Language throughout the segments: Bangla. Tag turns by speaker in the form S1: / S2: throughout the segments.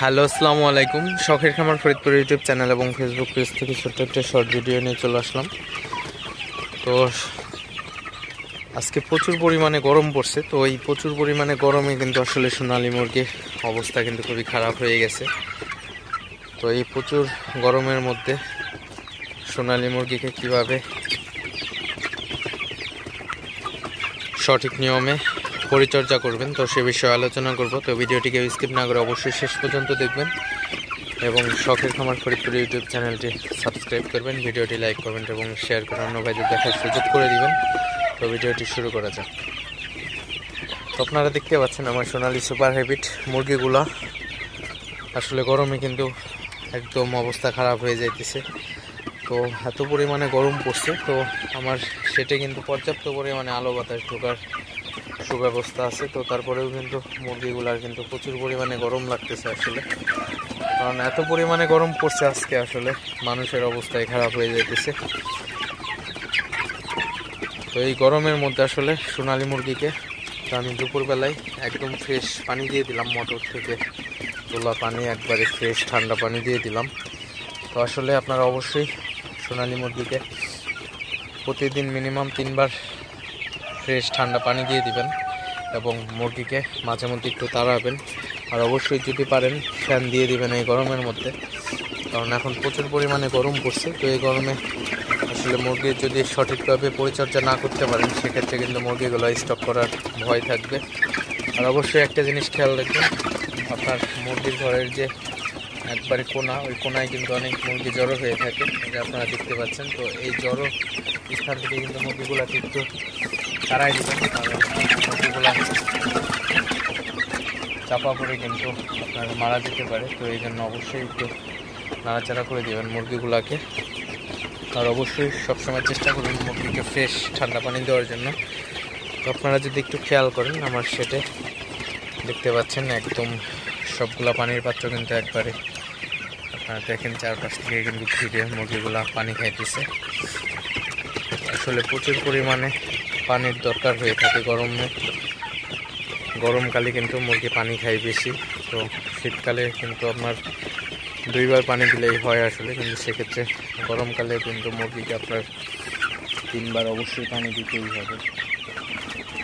S1: হ্যালো, আসসালামু আলাইকুম। শখের খামার ফরিদপুর ইউটিউব চ্যানেল এবং ফেসবুক পেজ থেকে ছোট্ট একটা শর্ট ভিডিও নিয়ে চলে আসলাম। তো আজকে প্রচুর পরিমাণে গরম পড়ছে। তো এই প্রচুর পরিমাণে গরমে কিন্তু আসলে সোনালী মুরগির অবস্থা কিন্তু খুবই খারাপ হয়ে গেছে। তো এই প্রচুর গরমের মধ্যে সোনালী মুরগিকে কিভাবে সঠিক নিয়মে পরিচর্যা করবেন, তো সে বিষয়ে আলোচনা করব। তো ভিডিওটিকে স্কিপ না করে অবশ্যই শেষ পর্যন্ত দেখবেন এবং শখের খামার ফরিদপুর ইউটিউব চ্যানেলটি সাবস্ক্রাইব করবেন, ভিডিওটি লাইক করবেন এবং শেয়ার করে অন্য ভাইদের দেখার সুযোগ করে দিবেন। তো ভিডিওটি শুরু করা যাক। তো আপনারা দেখতে পাচ্ছেন আমার সোনালী সুপার হ্যাবিট মুরগিগুলা আসলে গরমে কিন্তু একদম অবস্থা খারাপ হয়ে যাইতেছে। তো এত পরিমাণে গরম পড়ছে, তো আমার সেটে কিন্তু পর্যাপ্ত পরিমাণে আলো বাতাস ঢোকার সুব্যবস্থা আছে। তো তারপরেও কিন্তু মুরগিগুলার কিন্তু প্রচুর পরিমাণে গরম লাগতেছে আসলে, কারণ এত পরিমাণে গরম পড়ছে আজকে আসলে মানুষের অবস্থায় খারাপ হয়ে যাইতেছে। তো এই গরমের মধ্যে আসলে সোনালী মুরগিকে তো আমি দুপুরবেলায় একদম ফ্রেশ পানি দিয়ে দিলাম, মোটর থেকে তোলা পানি, একবারে ফ্রেশ ঠান্ডা পানি দিয়ে দিলাম। তো আসলে আপনারা অবশ্যই সোনালী মুরগিকে প্রতিদিন মিনিমাম 3 বার ফ্রেশ ঠান্ডা পানি দিয়ে দিবেন এবং মুরগিকে মাঝে মধ্যে একটু তাড়াবেন। আর অবশ্যই যদি পারেন ফ্যান দিয়ে দিবেন এই গরমের মধ্যে, কারণ এখন প্রচুর পরিমাণে গরম পড়ছে। তো এই গরমে আসলে মুরগির যদি সঠিকভাবে পরিচর্যা না করতে পারেন, সেক্ষেত্রে কিন্তু মুরগিগুলো স্টক করার ভয় থাকবে। আর অবশ্যই একটা জিনিস খেয়াল রাখবেন, আপনার মুরগির ঘরের যে একবারে কোনা, ওই কোনায় কিন্তু অনেক মুরগি জড়ো হয়ে থাকে, যে আপনারা দেখতে পাচ্ছেন। তো এই জড়ো স্থান থেকে কিন্তু মুরগিগুলোকে একটু তাড়াই দিবেন, কারণ মুরগিগুলা চাপা পড়ে কিন্তু আপনার মারা যেতে পারে। তো এই জন্য অবশ্যই একটু নাড়াচাড়া করে দেবেন মুরগিগুলাকে। আর অবশ্যই সবসময় চেষ্টা করবেন মুরগিকে ফ্রেশ ঠান্ডা পানি দেওয়ার জন্য। তো আপনারা যদি একটু খেয়াল করেন, আমার সেটে দেখতে পাচ্ছেন একদম সবগুলা পানির পাত্র কিন্তু একবারে আপনারা দেখেন চারপাশ থেকে কিন্তু ঘিরে মুরগিগুলা পানি খাইতেছে। আসলে প্রচুর পরিমাণে পানির দরকার হয়ে থাকে গরমকালে কিন্তু মুরগি পানি খায় বেশি। তো শীতকালে কিন্তু আপনার 2 বার পানি দিলেই হয় আসলে, কিন্তু সেক্ষেত্রে গরমকালে কিন্তু মুরগিকে আপনার 3 বার অবশ্যই পানি দিতেই হবে।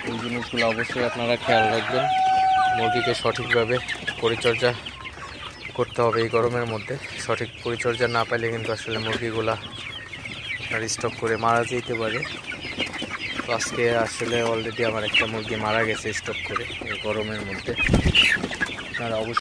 S1: এই জিনিসগুলো অবশ্যই আপনারা খেয়াল রাখবেন। মুরগিকে সঠিকভাবে পরিচর্যা করতে হবে এই গরমের মধ্যে। সঠিক পরিচর্যা না পাইলে কিন্তু আসলে মুরগিগুলা আপনার স্টক করে মারা যেতে পারে। তো আজকে আসলে অলরেডি আমার একটা মুরগি মারা গেছে স্টক করে এই গরমের মধ্যে। আপনারা অবশ্যই